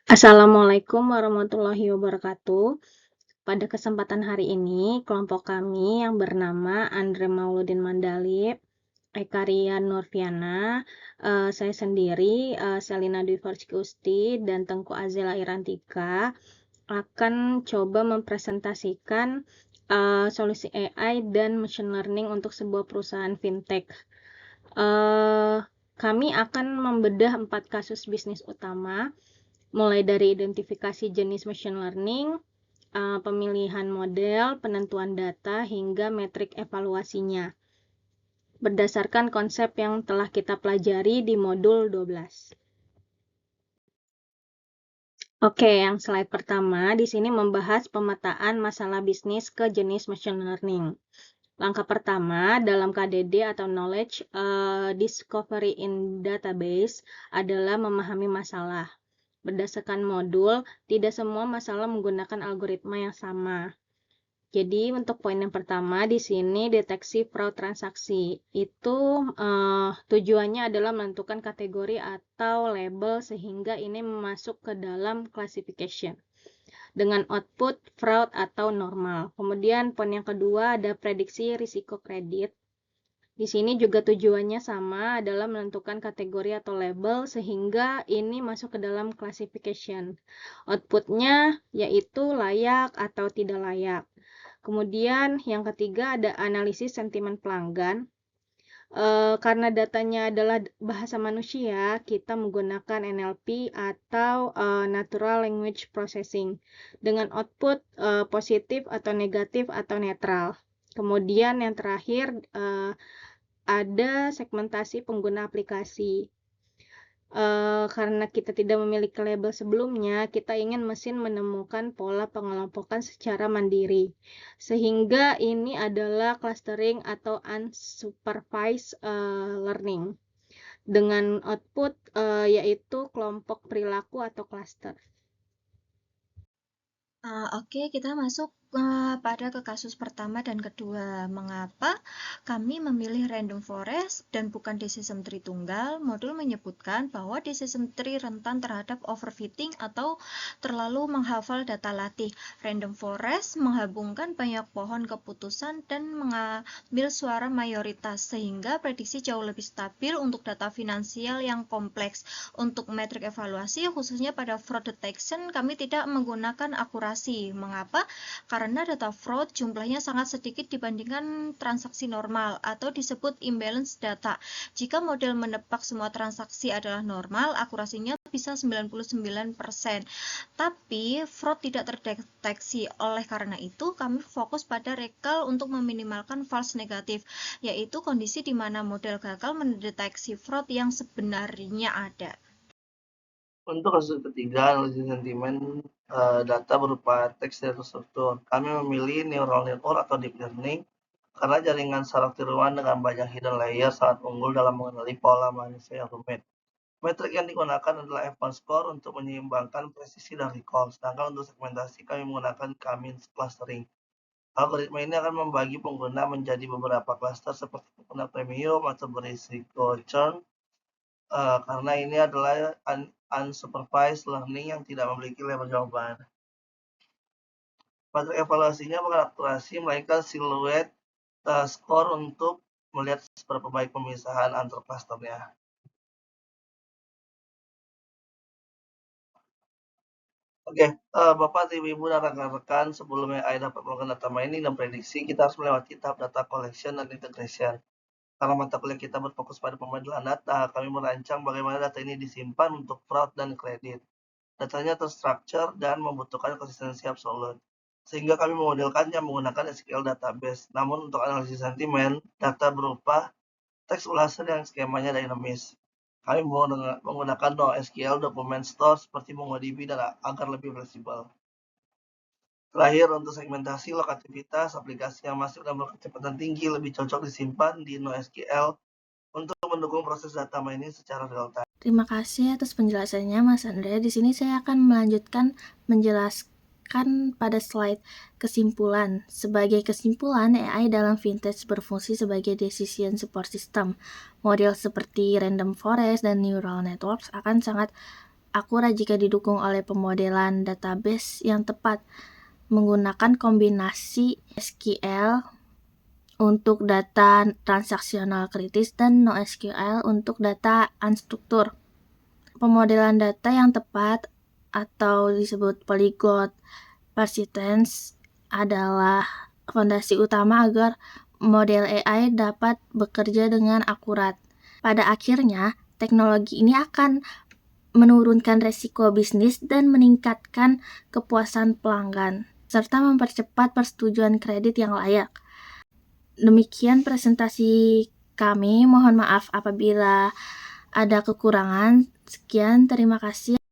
Assalamualaikum warahmatullahi wabarakatuh. Pada kesempatan hari ini, kelompok kami yang bernama Andre Mauludin Mandalib, Eka Rian Nurfiana, saya sendiri, Selina Dwi Usti, dan Tengku Azela Irantika akan coba mempresentasikan solusi AI dan machine learning untuk sebuah perusahaan fintech. Kami akan membedah 4 kasus bisnis utama, mulai dari identifikasi jenis machine learning, pemilihan model, penentuan data, hingga metrik evaluasinya, berdasarkan konsep yang telah kita pelajari di modul 12. Oke, yang slide pertama di sini membahas pemetaan masalah bisnis ke jenis machine learning. Langkah pertama dalam KDD atau Knowledge Discovery in Database adalah memahami masalah. Berdasarkan modul, tidak semua masalah menggunakan algoritma yang sama. Jadi untuk poin yang pertama di sini deteksi fraud transaksi. Itu tujuannya adalah menentukan kategori atau label sehingga ini masuk ke dalam classification dengan output fraud atau normal. Kemudian poin yang kedua ada prediksi risiko kredit. Di sini juga tujuannya sama, adalah menentukan kategori atau label sehingga ini masuk ke dalam classification. Outputnya yaitu layak atau tidak layak. Kemudian yang ketiga ada analisis sentimen pelanggan. Karena datanya adalah bahasa manusia, kita menggunakan NLP atau Natural Language Processing dengan output positif atau negatif atau netral. Kemudian yang terakhir ada segmentasi pengguna aplikasi. Karena kita tidak memiliki label sebelumnya, kita ingin mesin menemukan pola pengelompokan secara mandiri. Sehingga ini adalah clustering atau unsupervised learning. Dengan output yaitu kelompok perilaku atau cluster. Oke, kita masuk pada ke kasus pertama dan kedua. Mengapa kami memilih random forest dan bukan decision tree tunggal? Modul menyebutkan bahwa decision tree rentan terhadap overfitting atau terlalu menghafal data latih. Random forest menggabungkan banyak pohon keputusan dan mengambil suara mayoritas sehingga prediksi jauh lebih stabil untuk data finansial yang kompleks. Untuk metrik evaluasi khususnya pada fraud detection kami tidak menggunakan akurasi. Mengapa? Karena data fraud jumlahnya sangat sedikit dibandingkan transaksi normal atau disebut imbalance data. Jika model menebak semua transaksi adalah normal, akurasinya bisa 99%. Tapi fraud tidak terdeteksi. Oleh karena itu, kami fokus pada recall untuk meminimalkan false negatif, yaitu kondisi di mana model gagal mendeteksi fraud yang sebenarnya ada. Untuk kasus ketiga, analisis sentimen data berupa teks dan struktur. Kami memilih neural network atau deep learning karena jaringan saraf tiruan dengan banyak hidden layer sangat unggul dalam mengenali pola manusia yang rumit. Metrik yang digunakan adalah F1 score untuk menyeimbangkan presisi dan recall, sedangkan untuk segmentasi kami menggunakan Cummins clustering. Algoritma ini akan membagi pengguna menjadi beberapa cluster seperti pengguna premium atau berisiko churn, karena ini adalah unsupervised learning yang tidak memiliki label jawaban. Metrik evaluasinya bukan akurasi, melainkan siluet skor untuk melihat seberapa baik pemisahan antar klasternya. Oke, Bapak, Ibu, dan rekan-rekan, sebelumnya AI dapat melakukan data mining dan prediksi, kita harus melewati tahap data collection dan integration. Karena mata kuliah kita berfokus pada pemodelan data, kami merancang bagaimana data ini disimpan untuk fraud dan kredit. Datanya terstruktur dan membutuhkan konsistensi absolut, sehingga kami memodelkannya menggunakan SQL database. Namun untuk analisis sentimen, data berupa teks ulasan yang skemanya dinamis. Kami menggunakan NoSQL document store seperti MongoDB dan agar lebih fleksibel. Terakhir, untuk segmentasi lokativitas, aplikasi yang masuk dalam kecepatan tinggi lebih cocok disimpan di NoSQL untuk mendukung proses data mining secara real time. Terima kasih atas penjelasannya, Mas Andre. Di sini saya akan melanjutkan menjelaskan pada slide kesimpulan. Sebagai kesimpulan, AI dalam fintech berfungsi sebagai decision support system. Model seperti random forest dan neural networks akan sangat akurat jika didukung oleh pemodelan database yang tepat, menggunakan kombinasi SQL untuk data transaksional kritis dan NoSQL untuk data unstruktur. Pemodelan data yang tepat atau disebut polyglot persistence adalah fondasi utama agar model AI dapat bekerja dengan akurat. Pada akhirnya, teknologi ini akan menurunkan resiko bisnis dan meningkatkan kepuasan pelanggan, serta mempercepat persetujuan kredit yang layak. Demikian presentasi kami. Mohon maaf apabila ada kekurangan. Sekian, terima kasih.